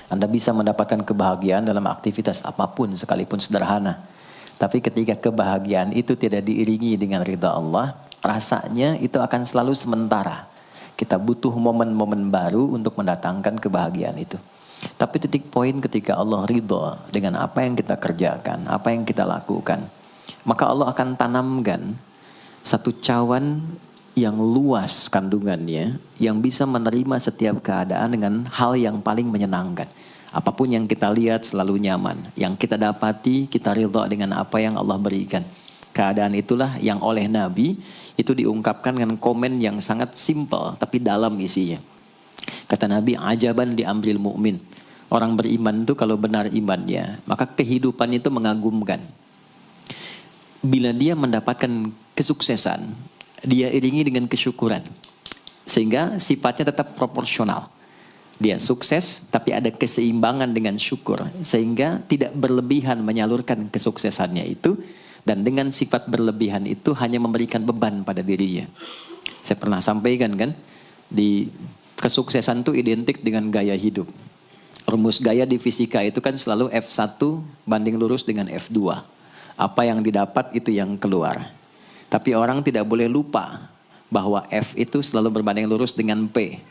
Anda bisa mendapatkan kebahagiaan dalam aktivitas apapun sekalipun sederhana. Tapi ketika kebahagiaan itu tidak diiringi dengan ridha Allah, rasanya itu akan selalu sementara. Kita butuh momen-momen baru untuk mendatangkan kebahagiaan itu. Tapi titik poin ketika Allah ridha dengan apa yang kita kerjakan, apa yang kita lakukan, maka Allah akan tanamkan satu cawan yang luas kandungannya, yang bisa menerima setiap keadaan dengan hal yang paling menyenangkan. Apapun yang kita lihat selalu nyaman. Yang kita dapati, kita ridha dengan apa yang Allah berikan. Keadaan itulah yang oleh Nabi itu diungkapkan dengan komen yang sangat simpel tapi dalam isinya. Kata Nabi, ajaban di amril mu'min. Orang beriman itu kalau benar imannya, maka kehidupan itu mengagumkan. Bila dia mendapatkan kesuksesan, dia iringi dengan kesyukuran. Sehingga sifatnya tetap proporsional. Dia sukses tapi ada keseimbangan dengan syukur. Sehingga tidak berlebihan menyalurkan kesuksesannya itu. Dan dengan sifat berlebihan itu hanya memberikan beban pada dirinya. Saya pernah sampaikan kan, di kesuksesan itu identik dengan gaya hidup. Rumus gaya di fisika itu kan selalu F1 banding lurus dengan F2. Apa yang didapat itu yang keluar. Tapi orang tidak boleh lupa bahwa F itu selalu berbanding lurus dengan P.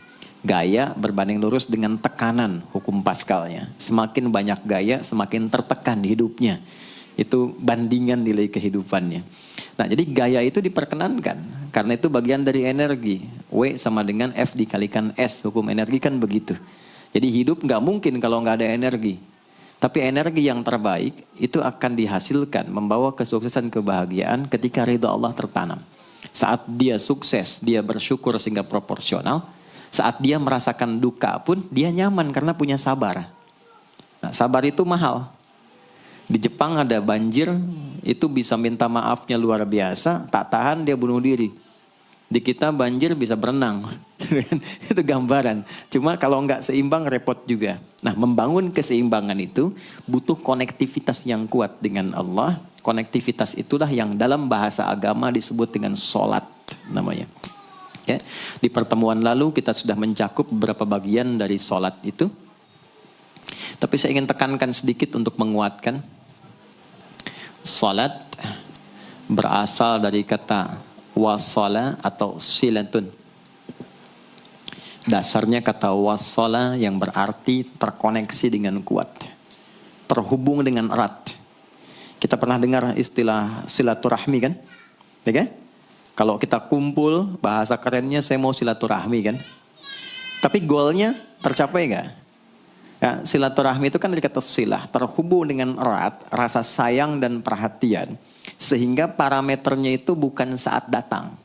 Gaya berbanding lurus dengan tekanan, hukum Pascalnya. Semakin banyak gaya, semakin tertekan hidupnya. Itu bandingan nilai kehidupannya. Nah, jadi gaya itu diperkenankan. Karena itu bagian dari energi. W sama dengan F dikalikan S. Hukum energi kan begitu. Jadi hidup nggak mungkin kalau nggak ada energi. Tapi energi yang terbaik itu akan dihasilkan membawa kesuksesan kebahagiaan ketika ridha Allah tertanam. Saat dia sukses, dia bersyukur sehingga proporsional. Saat dia merasakan duka pun dia nyaman karena punya sabar. Nah, sabar itu mahal. Di Jepang ada banjir, itu bisa minta maafnya luar biasa, tak tahan dia bunuh diri. Di kita banjir bisa berenang. Itu gambaran. Cuma kalau nggak seimbang repot juga. Nah, membangun keseimbangan itu butuh konektivitas yang kuat dengan Allah. Konektivitas itulah yang dalam bahasa agama disebut dengan sholat namanya. Ya. Di pertemuan lalu kita sudah mencakup beberapa bagian dari sholat itu. Tapi saya ingin tekankan sedikit untuk menguatkan. Sholat berasal dari kata wasala atau silatun. Dasarnya kata wasala yang berarti terkoneksi dengan kuat. Terhubung dengan erat. Kita pernah dengar istilah silaturahmi kan? Ya kan? Kalau kita kumpul, bahasa kerennya saya mau silaturahmi kan? Tapi goalnya tercapai nggak? Ya, silaturahmi itu kan dari kata silah. Terhubung dengan erat, rasa sayang dan perhatian. Sehingga parameternya itu bukan saat datang.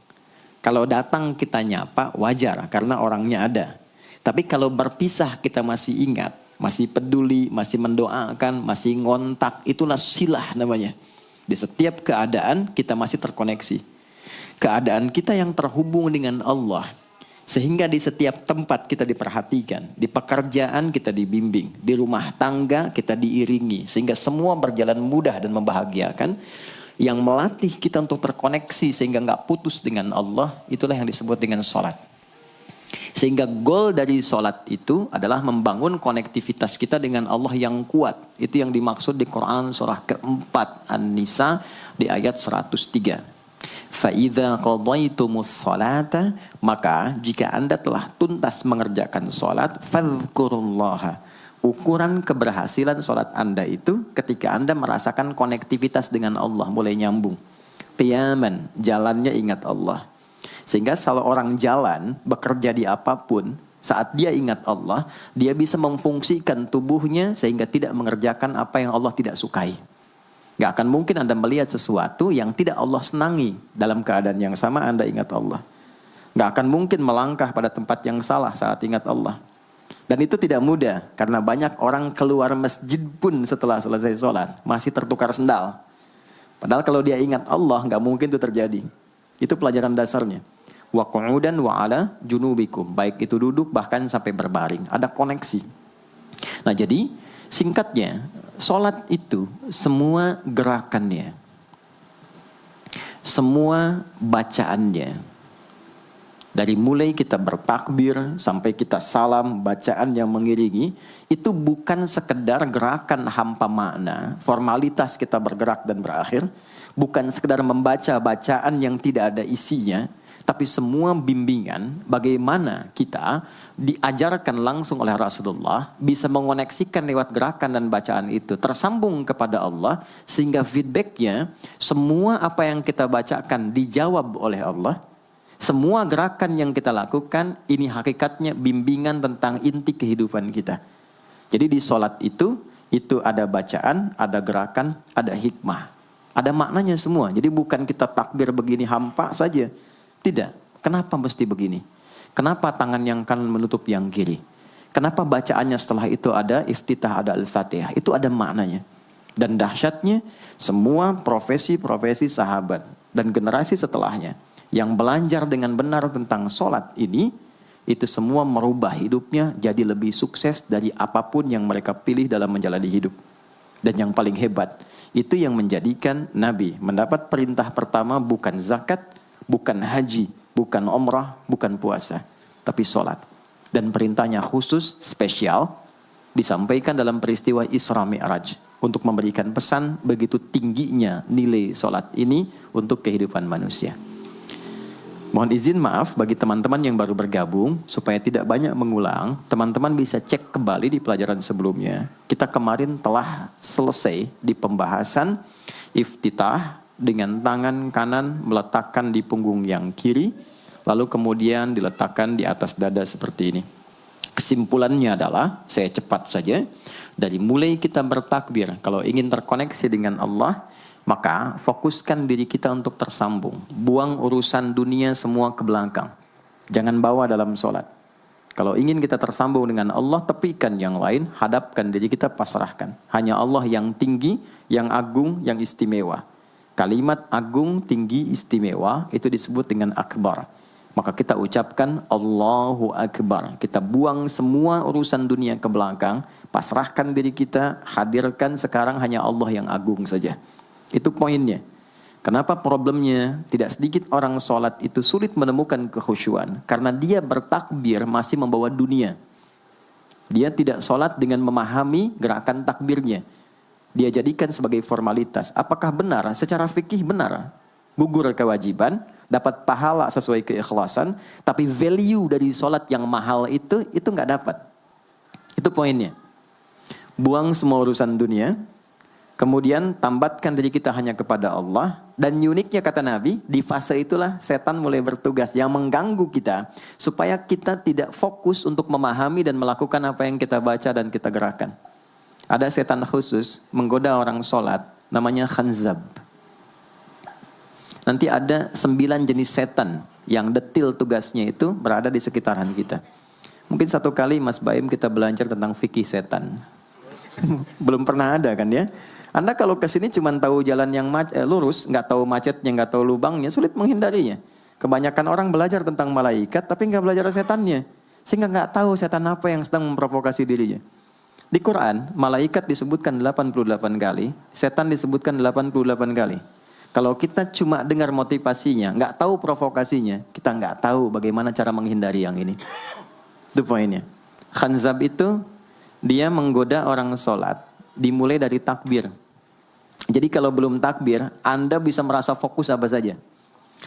Kalau datang kita nyapa wajar karena orangnya ada. Tapi kalau berpisah kita masih ingat, masih peduli, masih mendoakan, masih ngontak, itulah silah namanya. Di setiap keadaan kita masih terkoneksi. Keadaan kita yang terhubung dengan Allah. Sehingga di setiap tempat kita diperhatikan, di pekerjaan kita dibimbing, di rumah tangga kita diiringi. Sehingga semua berjalan mudah dan membahagiakan. Yang melatih kita untuk terkoneksi sehingga nggak putus dengan Allah, itulah yang disebut dengan sholat. Sehingga goal dari sholat itu adalah membangun konektivitas kita dengan Allah yang kuat. Itu yang dimaksud di Quran surah keempat An-Nisa di ayat 103. فَإِذَا قَضَيْتُمُ الصَّلَاةَ maka jika anda telah tuntas mengerjakan sholat, فَاذْكُرُوا اللَّهَ. Ukuran keberhasilan sholat anda itu ketika anda merasakan konektivitas dengan Allah mulai nyambung. Qiyaman, jalannya ingat Allah. Sehingga kalau orang jalan, bekerja di apapun, saat dia ingat Allah, dia bisa memfungsikan tubuhnya sehingga tidak mengerjakan apa yang Allah tidak sukai. Gak akan mungkin anda melihat sesuatu yang tidak Allah senangi dalam keadaan yang sama anda ingat Allah. Gak akan mungkin melangkah pada tempat yang salah saat ingat Allah. Dan itu tidak mudah, karena banyak orang keluar masjid pun setelah selesai sholat, masih tertukar sendal. Padahal kalau dia ingat Allah, gak mungkin itu terjadi. Itu pelajaran dasarnya. Wa qu'udan wa ala junubikum. Baik itu duduk, bahkan sampai berbaring. Ada koneksi. Nah jadi, singkatnya, sholat itu semua gerakannya, semua bacaannya, Dari mulai kita bertakbir sampai kita salam, bacaan yang mengiringi, itu bukan sekedar gerakan hampa makna, formalitas kita bergerak dan berakhir, bukan sekedar membaca bacaan yang tidak ada isinya, tapi semua bimbingan bagaimana kita diajarkan langsung oleh Rasulullah bisa mengoneksikan lewat gerakan dan bacaan itu tersambung kepada Allah, sehingga feedbacknya semua apa yang kita bacakan dijawab oleh Allah. Semua gerakan yang kita lakukan ini hakikatnya bimbingan tentang inti kehidupan kita. Jadi di sholat itu ada bacaan, ada gerakan, ada hikmah, ada maknanya semua. Jadi bukan kita takbir begini hampa saja. Tidak. Kenapa mesti begini? Kenapa tangan yang kanan menutup yang kiri? Kenapa bacaannya setelah itu ada iftitah, ada al-fatihah? Itu ada maknanya. Dan dahsyatnya semua profesi-profesi sahabat dan generasi setelahnya yang belajar dengan benar tentang sholat ini, itu semua merubah hidupnya jadi lebih sukses dari apapun yang mereka pilih dalam menjalani hidup. Dan yang paling hebat, itu yang menjadikan Nabi mendapat perintah pertama bukan zakat, bukan haji, bukan umrah, bukan puasa, tapi sholat. Dan perintahnya khusus, spesial, disampaikan dalam peristiwa Isra Mi'raj untuk memberikan pesan begitu tingginya nilai sholat ini untuk kehidupan manusia. Mohon izin maaf bagi teman-teman yang baru bergabung, supaya tidak banyak mengulang, teman-teman bisa cek kembali di pelajaran sebelumnya. Kita kemarin telah selesai di pembahasan iftitah dengan tangan kanan meletakkan di punggung yang kiri, lalu kemudian diletakkan di atas dada seperti ini. Kesimpulannya adalah, saya cepat saja, dari mulai kita bertakbir, kalau ingin terkoneksi dengan Allah, maka fokuskan diri kita untuk tersambung. Buang urusan dunia semua ke belakang. Jangan bawa dalam sholat. Kalau ingin kita tersambung dengan Allah, tepikan yang lain, hadapkan diri kita, pasrahkan. Hanya Allah yang tinggi, yang agung, yang istimewa. Kalimat agung, tinggi, istimewa, itu disebut dengan akbar. Maka kita ucapkan Allahu Akbar. Kita buang semua urusan dunia ke belakang, pasrahkan diri kita, hadirkan sekarang hanya Allah yang agung saja. Itu poinnya. Kenapa problemnya tidak sedikit orang sholat itu sulit menemukan kekhusyuan? Karena dia bertakbir masih membawa dunia. Dia tidak sholat dengan memahami gerakan takbirnya. Dia jadikan sebagai formalitas. Apakah benar? Secara fikih benar. Gugur kewajiban, dapat pahala sesuai keikhlasan, tapi value dari sholat yang mahal itu nggak dapat. Itu poinnya. Buang semua urusan dunia, kemudian tambatkan diri kita hanya kepada Allah. Dan uniknya kata Nabi, di fase itulah setan mulai bertugas yang mengganggu kita, supaya kita tidak fokus untuk memahami dan melakukan apa yang kita baca dan kita gerakan. Ada setan khusus menggoda orang sholat, namanya khanzab. Nanti ada 9 jenis setan yang detil tugasnya itu berada di sekitaran kita. Mungkin satu kali Mas Baim kita belajar tentang fikih setan. Belum pernah ada kan ya? Anda kalau ke sini cuma tahu jalan yang lurus, nggak tahu macetnya, nggak tahu lubangnya, sulit menghindarinya. Kebanyakan orang belajar tentang malaikat, tapi nggak belajar setannya, sehingga nggak tahu setan apa yang sedang memprovokasi dirinya. Di Quran, malaikat disebutkan 88 kali, setan disebutkan 88 kali. Kalau kita cuma dengar motivasinya, nggak tahu provokasinya, kita nggak tahu bagaimana cara menghindari yang ini. Itu poinnya. Khanzab itu dia menggoda orang sholat, dimulai dari takbir. Jadi kalau belum takbir, Anda bisa merasa fokus apa saja.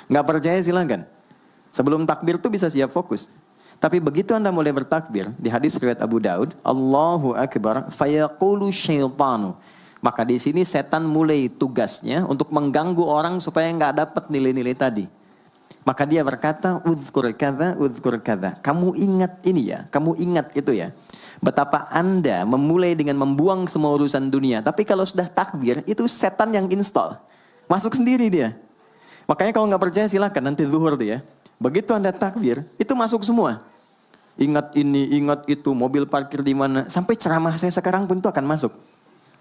Nggak percaya silakan. Sebelum takbir tuh bisa siap fokus. Tapi begitu Anda mulai bertakbir, di hadis riwayat Abu Daud, Allahu Akbar, fayaqulu syaitanu. Maka di sini setan mulai tugasnya untuk mengganggu orang supaya nggak dapat nilai-nilai tadi. Maka dia berkata, udhkur kadza. Kamu ingat ini ya, kamu ingat itu ya. Betapa Anda memulai dengan membuang semua urusan dunia. Tapi kalau sudah takbir, itu setan yang install. Masuk sendiri dia. Makanya kalau nggak percaya silakan nanti zuhur tuh ya. Begitu Anda takbir, itu masuk semua. Ingat ini, ingat itu, mobil parkir di mana. Sampai ceramah saya sekarang pun itu akan masuk.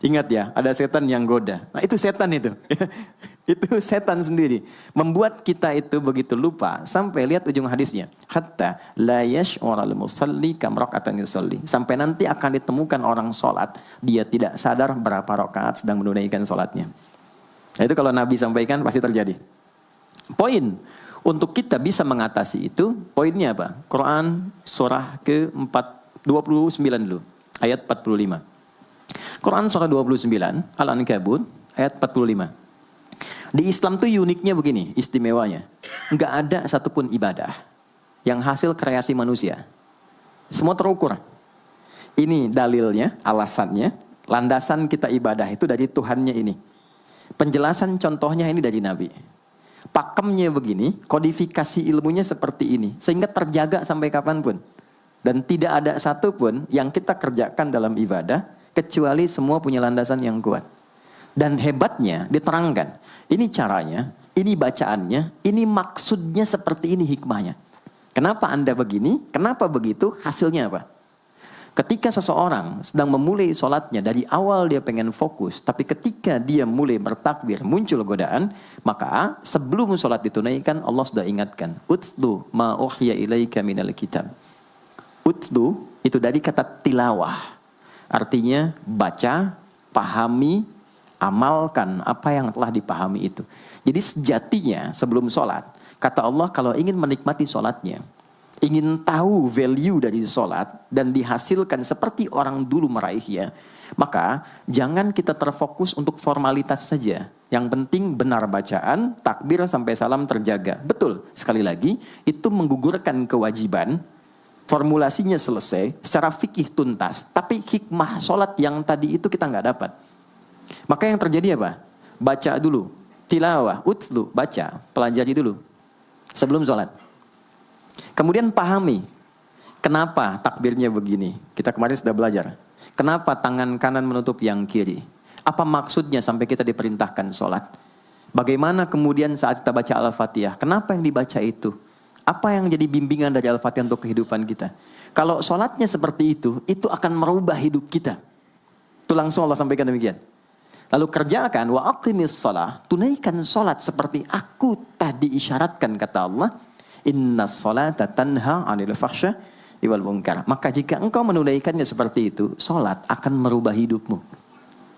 Ingat ya, ada setan yang goda. Nah itu setan itu. Itu setan sendiri. Membuat kita itu begitu lupa. Sampai lihat ujung hadisnya. Hatta la yash'ural musalli kam raka'atan yusalli. Sampai nanti akan ditemukan orang sholat. Dia tidak sadar berapa rakaat sedang menunaikan sholatnya. Nah itu kalau Nabi sampaikan pasti terjadi. Poin. Untuk kita bisa mengatasi itu, poinnya apa? Quran surah ke-29 dulu, ayat 45. Quran surah 29, Al-Ankabut, ayat 45. Di Islam tuh uniknya begini, istimewanya. Enggak ada satupun ibadah yang hasil kreasi manusia. Semua terukur. Ini dalilnya, alasannya, landasan kita ibadah itu dari Tuhannya ini. Penjelasan contohnya ini dari Nabi. Pakemnya begini, kodifikasi ilmunya seperti ini. Sehingga terjaga sampai kapanpun. Dan tidak ada satupun yang kita kerjakan dalam ibadah, kecuali semua punya landasan yang kuat. Dan hebatnya diterangkan. Ini caranya, ini bacaannya, ini maksudnya seperti ini hikmahnya. Kenapa Anda begini? Kenapa begitu? Hasilnya apa? Ketika seseorang sedang memulai sholatnya, dari awal dia pengen fokus, tapi ketika dia mulai bertakbir, muncul godaan, maka sebelum sholat ditunaikan, Allah sudah ingatkan, Utlu ma uhya ilaika minal kitab. Utlu itu dari kata tilawah, artinya baca, pahami, amalkan apa yang telah dipahami itu. Jadi sejatinya sebelum sholat, kata Allah kalau ingin menikmati sholatnya, ingin tahu value dari sholat dan dihasilkan seperti orang dulu meraihnya, maka jangan kita terfokus untuk formalitas saja. Yang penting benar bacaan, takbir sampai salam terjaga. Betul, sekali lagi, itu menggugurkan kewajiban, formulasinya selesai, secara fikih tuntas, tapi hikmah sholat yang tadi itu kita nggak dapat. Maka yang terjadi apa? Baca dulu, tilawah, utlu, baca, pelajari dulu, sebelum sholat. Kemudian pahami, kenapa takbirnya begini? Kita kemarin sudah belajar. Kenapa tangan kanan menutup yang kiri? Apa maksudnya sampai kita diperintahkan sholat? Bagaimana kemudian saat kita baca Al-Fatihah? Kenapa yang dibaca itu? Apa yang jadi bimbingan dari Al-Fatihah untuk kehidupan kita? Kalau sholatnya seperti itu akan merubah hidup kita. Itu langsung Allah sampaikan demikian. Lalu kerjakan, wa aqimis shalah, tunaikan sholat seperti aku tadi isyaratkan, kata Allah. Inna sholata tanha 'anil fahsya wal munkar. Maka jika engkau menunaikannya seperti itu, sholat akan merubah hidupmu.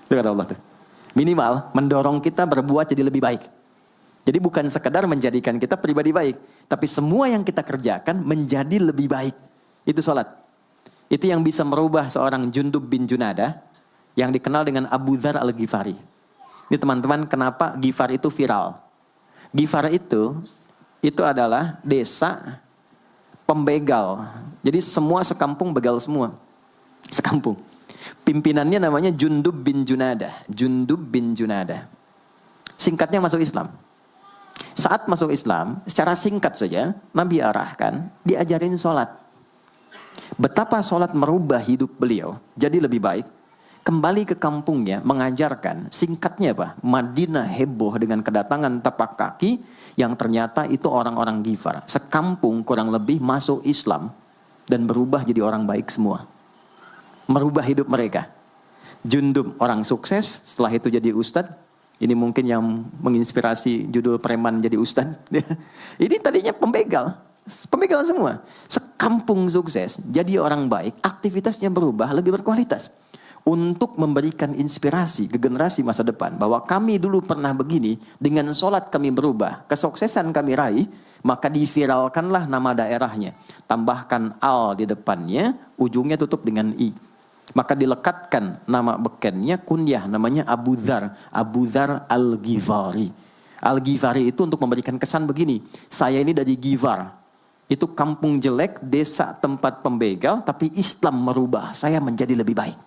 Itu kata Allah tuh. Minimal mendorong kita berbuat jadi lebih baik. Jadi bukan sekedar menjadikan kita pribadi baik, tapi semua yang kita kerjakan menjadi lebih baik. Itu sholat. Itu yang bisa merubah seorang Jundub bin Junadah yang dikenal dengan Abu Dzar Al-Ghifari. Ini teman-teman, kenapa Ghifar itu viral? Ghifar itu adalah desa pembegal. Jadi semua sekampung begal semua. Sekampung. Pimpinannya namanya Jundub bin Junadah. Jundub bin Junadah. Singkatnya masuk Islam. Saat masuk Islam, secara singkat saja, Nabi arahkan, diajarin sholat. Betapa sholat merubah hidup beliau, jadi lebih baik. Kembali ke kampungnya, mengajarkan, singkatnya apa? Madinah heboh dengan kedatangan tapak kaki, yang ternyata itu orang-orang Ghifar. Sekampung kurang lebih masuk Islam, dan berubah jadi orang baik semua. Merubah hidup mereka. Jundub orang sukses, setelah itu jadi ustadz. Ini mungkin yang menginspirasi judul preman jadi ustadz. Ini tadinya pembegal. Pembegal semua. Sekampung sukses, jadi orang baik, aktivitasnya berubah, lebih berkualitas. Untuk memberikan inspirasi ke generasi masa depan. Bahwa kami dulu pernah begini, dengan sholat kami berubah, kesuksesan kami raih, maka diviralkanlah nama daerahnya. Tambahkan al di depannya, ujungnya tutup dengan i. Maka dilekatkan nama bekennya, kunyah, namanya Abu Dzar. Abu Dzar Al-Ghifari. Al-Ghifari itu untuk memberikan kesan begini, saya ini dari Ghifar. Itu kampung jelek, desa tempat pembegal, tapi Islam merubah, saya menjadi lebih baik.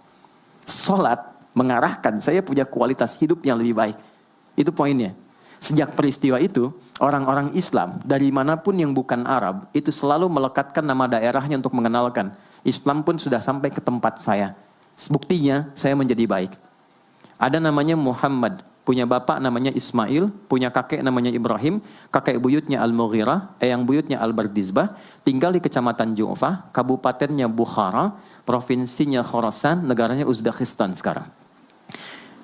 Sholat mengarahkan saya punya kualitas hidup yang lebih baik. Itu poinnya. Sejak peristiwa itu, orang-orang Islam dari manapun yang bukan Arab, itu selalu melekatkan nama daerahnya untuk mengenalkan. Islam pun sudah sampai ke tempat saya. Buktinya saya menjadi baik. Ada namanya Muhammad, punya bapak namanya Ismail, punya kakek namanya Ibrahim, kakek buyutnya Al-Mughirah, eyang buyutnya Al-Bardizbah, tinggal di kecamatan Ju'fah, kabupatennya Bukhara, provinsinya Khorasan, negaranya Uzbekistan sekarang.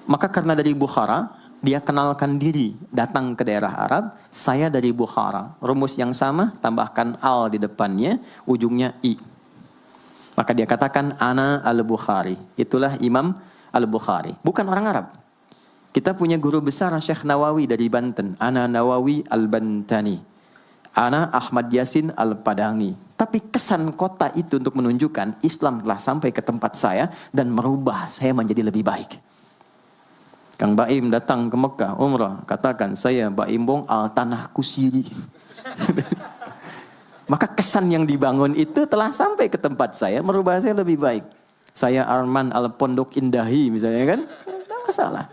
Maka karena dari Bukhara, dia kenalkan diri, datang ke daerah Arab, saya dari Bukhara. Rumus yang sama, tambahkan al di depannya, ujungnya i. Maka dia katakan, Ana Al-Bukhari. Itulah Imam Al-Bukhari. Bukan orang Arab. Kita punya guru besar Syekh Nawawi dari Banten. Ana Nawawi Al-Bantani. Ana Ahmad Yasin Al-Padangi. Tapi kesan kota itu untuk menunjukkan Islam telah sampai ke tempat saya dan merubah saya menjadi lebih baik. Kang Baim datang ke Mekah, umrah, katakan saya Baim Bong al tanah kusiri. Maka kesan yang dibangun itu telah sampai ke tempat saya, merubah saya lebih baik. Saya Arman al Pondok Indahi misalnya kan, tidak masalah.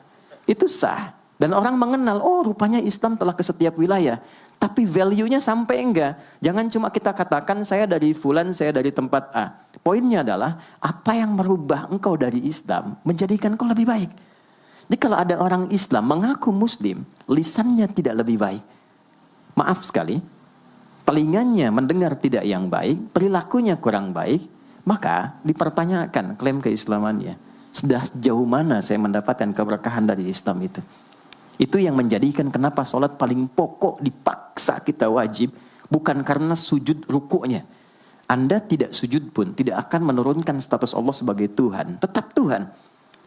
Itu sah. Dan orang mengenal, oh rupanya Islam telah ke setiap wilayah. Tapi value-nya sampai enggak. Jangan cuma kita katakan saya dari fulan, saya dari tempat A. Poinnya adalah apa yang merubah engkau dari Islam menjadikan engkau lebih baik. Jadi kalau ada orang Islam mengaku Muslim, lisannya tidak lebih baik. Maaf sekali, telinganya mendengar tidak yang baik, perilakunya kurang baik, maka dipertanyakan klaim keislamannya. Sudah sejauh mana saya mendapatkan keberkahan dari Islam itu? Itu yang menjadikan kenapa sholat paling pokok dipaksa kita wajib. Bukan karena sujud rukuknya. Anda tidak sujud pun tidak akan menurunkan status Allah sebagai Tuhan. Tetap Tuhan.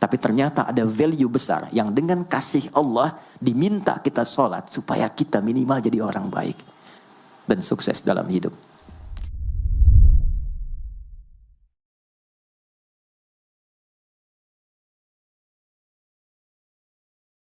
Tapi ternyata ada value besar yang dengan kasih Allah diminta kita sholat supaya kita minimal jadi orang baik. Dan sukses dalam hidup.